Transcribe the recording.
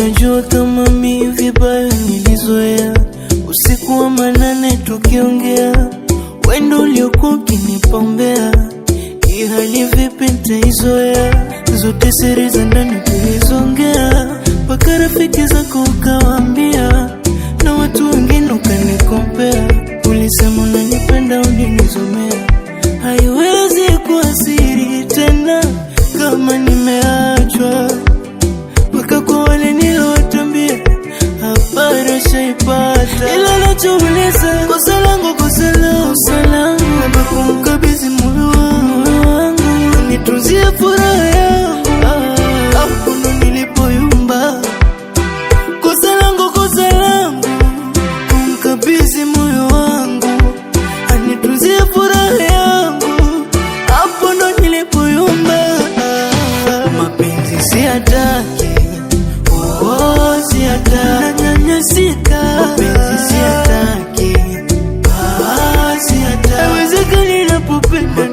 Unajua kama mimi vibaya nilizoea, usiku wa manane tukiongea, wendo uliokuwa ukinipombea, hii hali vipi nitaizoea? Zote siri za ndani tulizongea, mpaka rafiki zako ukawaambia, na watu wengine ukanikompea. Ulisema unanipenda, ulinizomea, haiwezi kuwa siri tena kama nimeachwa. Mpaka kwa wale nilowatambia, habari shaipata. Ila nachouliza, kosa langu, kosa langu, naomba kumkabidhi moyo wangu, nitunzie furaha yangu. Hapo ndo nilipoyumba. Kosa langu, kumkabidhi moyo wangu, anitunzie furaha yangu. Hapo ndo nilipoyumba. Mapenzi siyataki, siyataki, nanyanyasika. Mapenzi siyataki, siyataki, haiwezekani ninapopenda